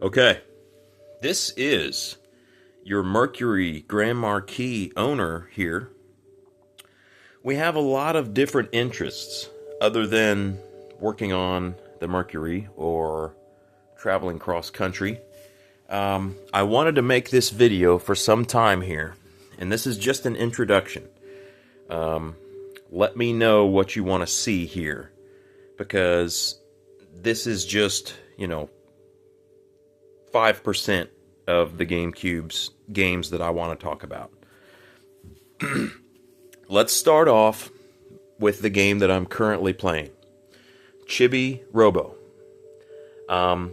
Okay, this is your Mercury Grand Marquis owner here. We have a lot of different interests other than working on the Mercury or traveling cross country. I wanted to make this video for some time here, and this is just an introduction. Let me know what you want to see here, because this is just, 5% of the GameCube's games that I want to talk about. Let's start off with the game that I'm currently playing, Chibi Robo.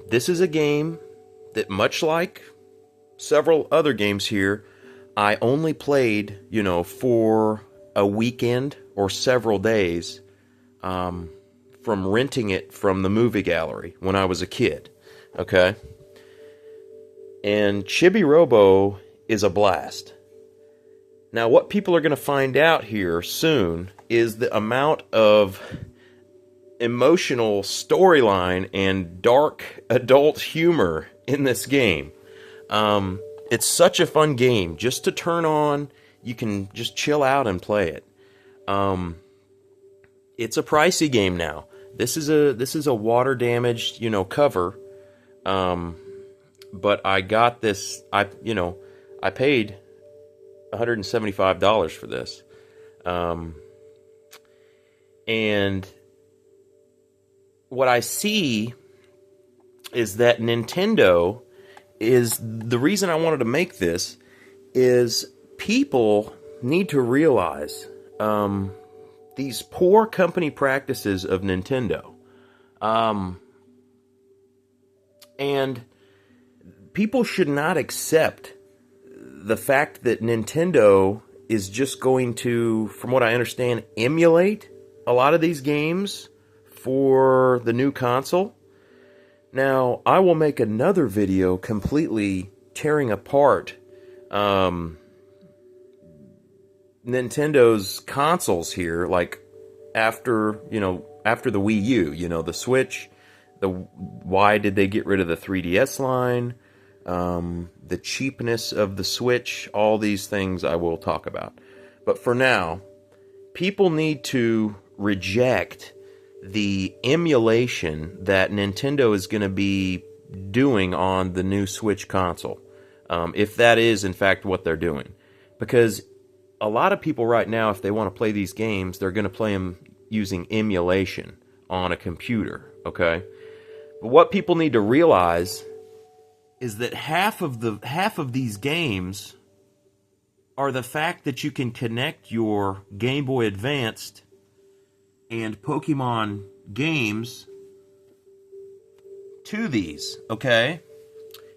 This is a game that, much like several other games here, I only played, for a weekend or several days from renting it from the movie gallery when I was a kid, okay? And Chibi Robo is a blast. Now, what people are going to find out here soon is the amount of emotional storyline and dark adult humor in this game. It's such a fun game just to turn on. You can just chill out and play it. It's a pricey game now. This is a water damaged, cover. But I got this. I paid $175 for this, and what I see is that Nintendo is the reason I wanted to make this. Is people need to realize these poor company practices of Nintendo, and people should not accept the fact that Nintendo is just going to, from what I understand, emulate a lot of these games for the new console. Now, I will make another video completely tearing apart Nintendo's consoles here, like after the Wii U, the Switch, why did they get rid of the 3DS line? The cheapness of the Switch, all these things I will talk about. But for now, people need to reject the emulation that Nintendo is going to be doing on the new Switch console, if that is in fact what they're doing. Because a lot of people right now, if they want to play these games, they're going to play them using emulation on a computer, okay? But what people need to realize is that half of these games are the fact that you can connect your Game Boy Advanced and Pokemon games to these, okay?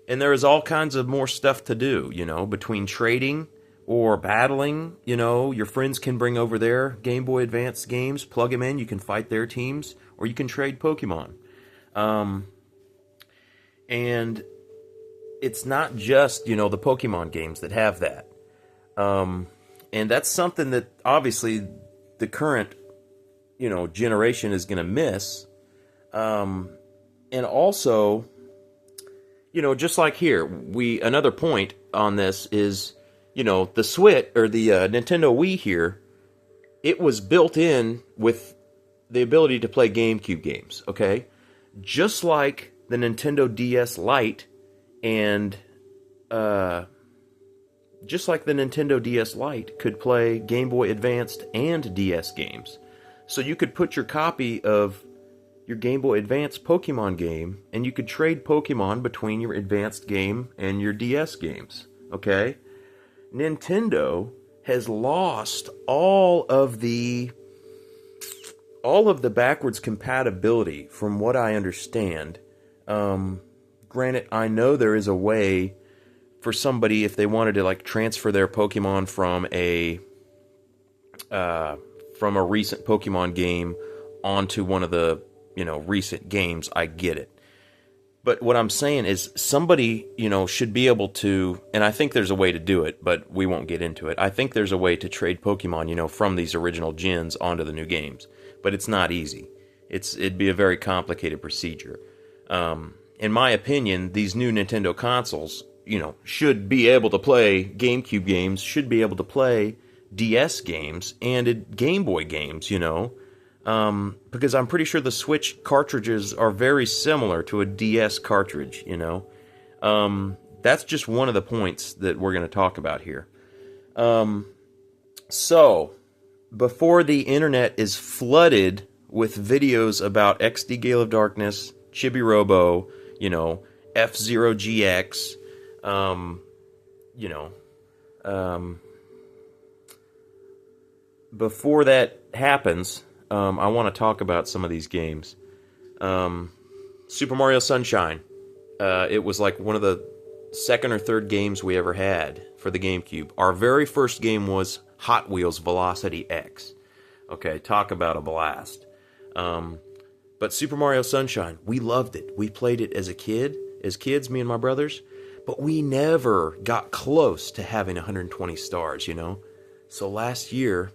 And there is all kinds of more stuff to do, between trading or battling. Your friends can bring over their Game Boy Advance games, plug them in, you can fight their teams, or you can trade Pokemon. And it's not just, the Pokemon games that have that. And that's something that, obviously, the current, generation is going to miss. And also, just like here, another point on this is, the Switch, or the Nintendo Wii here, it was built in with the ability to play GameCube games, okay? Just like the Nintendo DS Lite, and just like the Nintendo DS Lite could play Game Boy Advanced and DS games. So you could put your copy of your Game Boy Advance Pokemon game, and you could trade Pokemon between your Advanced game and your DS games, okay? Nintendo has lost all of the backwards compatibility, from what I understand. Granted, I know there is a way for somebody, if they wanted to transfer their Pokemon from a recent Pokemon game onto one of the recent games. I get it. But what I'm saying is somebody, should be able to, and I think there's a way to do it, but we won't get into it. I think there's a way to trade Pokemon, from these original gens onto the new games. But it's not easy. It'd be a very complicated procedure. in my opinion, these new Nintendo consoles, should be able to play GameCube games, should be able to play DS games, and Game Boy games, because I'm pretty sure the Switch cartridges are very similar to a DS cartridge, That's just one of the points that we're going to talk about here. So, before the internet is flooded with videos about XD Gale of Darkness, Chibi Robo, F-Zero GX, before that happens, I want to talk about some of these games. Super Mario Sunshine. It was like one of the second or third games we ever had for the GameCube. Our very first game was Hot Wheels Velocity X. Okay, talk about a blast. But Super Mario Sunshine, we loved it. We played it as kids, me and my brothers, but we never got close to having 120 stars, So last year,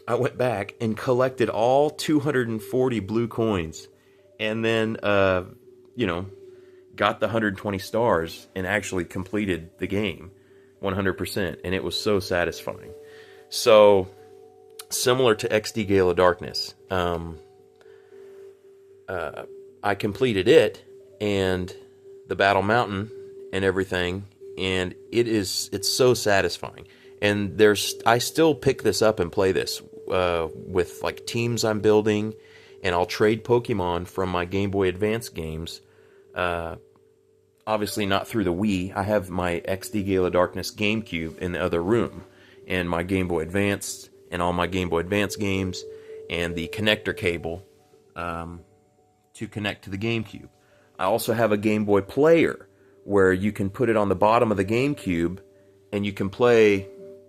I went back and collected all 240 blue coins, and then, got the 120 stars and actually completed the game 100%, and it was so satisfying. So, similar to XD Gale of Darkness, I completed it, and the Battle Mountain and everything, and it's so satisfying. And I still pick this up and play this with like teams I'm building, and I'll trade Pokemon from my Game Boy Advance games. Obviously not through the Wii. I have my XD Gale of Darkness GameCube in the other room, and my Game Boy Advance and all my Game Boy Advance games, and the connector cable to connect to the GameCube. I also have a Game Boy Player where you can put it on the bottom of the GameCube and you can play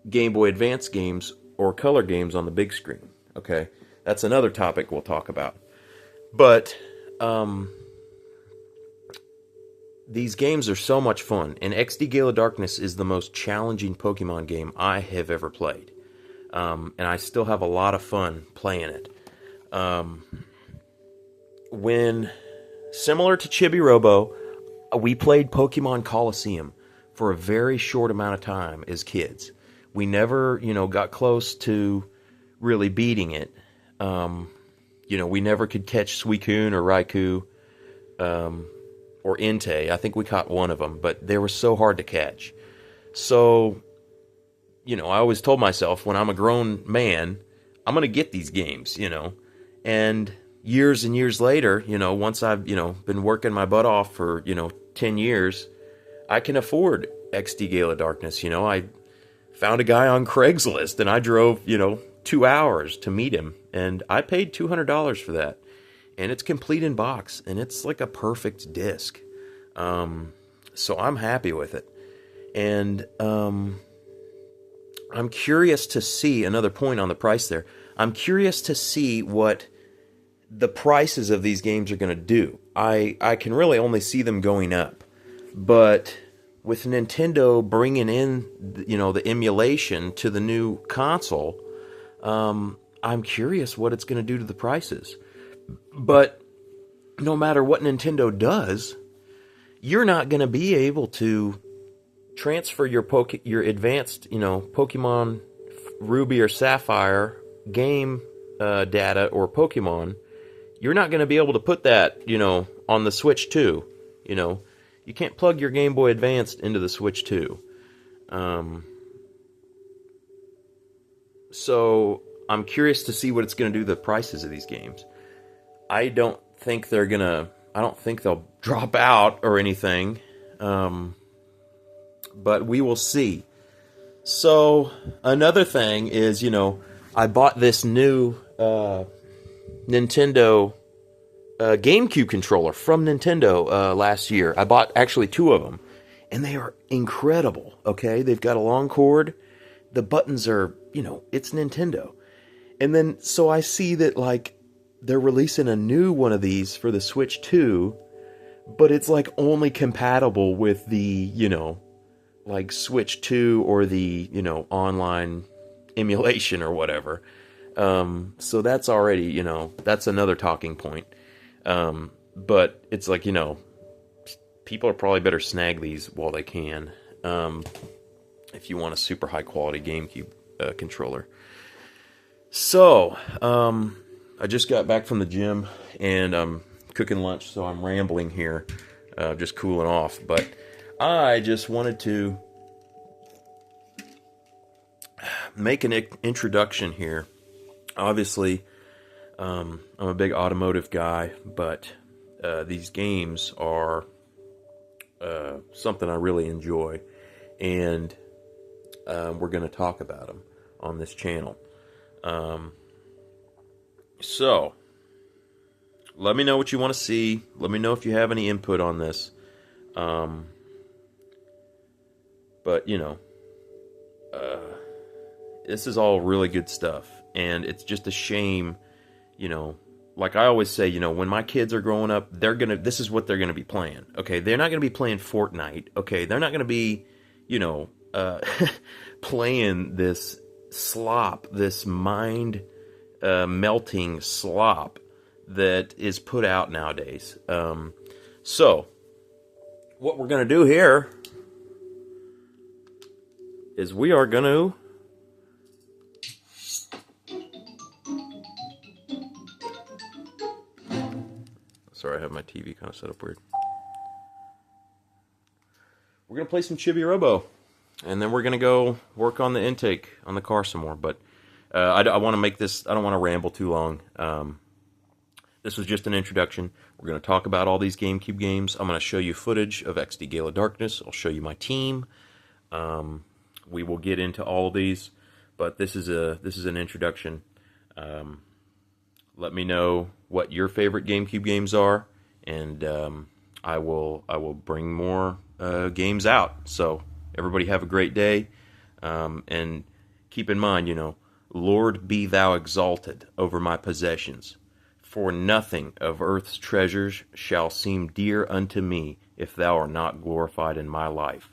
Game Boy Advance games or color games on the big screen. Okay, that's another topic we'll talk about. But these games are so much fun, and XD Gale of Darkness is the most challenging Pokemon game I have ever played. And I still have a lot of fun playing it. When, similar to Chibi Robo, we played Pokemon Coliseum for a very short amount of time as kids. We never, got close to really beating it. We never could catch Suicune or Raikou, or Entei. I think we caught one of them, but they were so hard to catch. So, I always told myself, when I'm a grown man, I'm going to get these games, And years and years later, once I've, been working my butt off for, 10 years, I can afford XD Gale of Darkness. I found a guy on Craigslist, and I drove, 2 hours to meet him, and I paid $200 for that. And it's complete in box, and it's like a perfect disc. So I'm happy with it. And I'm curious to see, another point on the price there, I'm curious to see what the prices of these games are going to do. I can really only see them going up. But with Nintendo bringing in, the emulation to the new console, I'm curious what it's going to do to the prices. But no matter what Nintendo does, you're not going to be able to transfer your advanced, Pokemon Ruby or Sapphire game data or Pokemon. You're not going to be able to put that, on the Switch 2. You can't plug your Game Boy Advance into the Switch 2. So I'm curious to see what it's going to do to the prices of these games. I don't think they'll drop out or anything. But we will see. So another thing is, I bought this new Nintendo GameCube controller from Nintendo last year. I bought actually 2 of them, and they are incredible. Okay, they've got a long cord. The buttons are, it's Nintendo. And then so I see that they're releasing a new one of these for the Switch 2, but it's only compatible with the, Switch 2 or the, online emulation or whatever. So that's already, that's another talking point. But it's people are probably better snag these while they can, if you want a super high quality GameCube controller. So, I just got back from the gym, and I'm cooking lunch, so I'm rambling here, just cooling off. But I just wanted to make an introduction here. Obviously, I'm a big automotive guy, but these games are something I really enjoy, and we're going to talk about them on this channel. So, let me know what you want to see. Let me know if you have any input on this. But, you know, this is all really good stuff. And it's just a shame, you know, like I always say, you know, when my kids are growing up, this is what they're gonna be playing. Okay, they're not gonna be playing Fortnite. Okay, they're not gonna be, you know, playing this slop, this mind melting slop that is put out nowadays. So, what we're gonna do here is we are gonna sorry, I have my TV kind of set up weird. We're going to play some Chibi Robo, and then we're going to go work on the intake on the car some more. But I want to make this, I don't want to ramble too long. This was just an introduction. We're going to talk about all these GameCube games. I'm going to show you footage of XD Gale of Darkness. I'll show you my team. We will get into all of these, but this is an introduction. Let me know what your favorite GameCube games are, and I will bring more games out. So everybody have a great day, and keep in mind, you know, Lord be thou exalted over my possessions, for nothing of earth's treasures shall seem dear unto me if thou art not glorified in my life.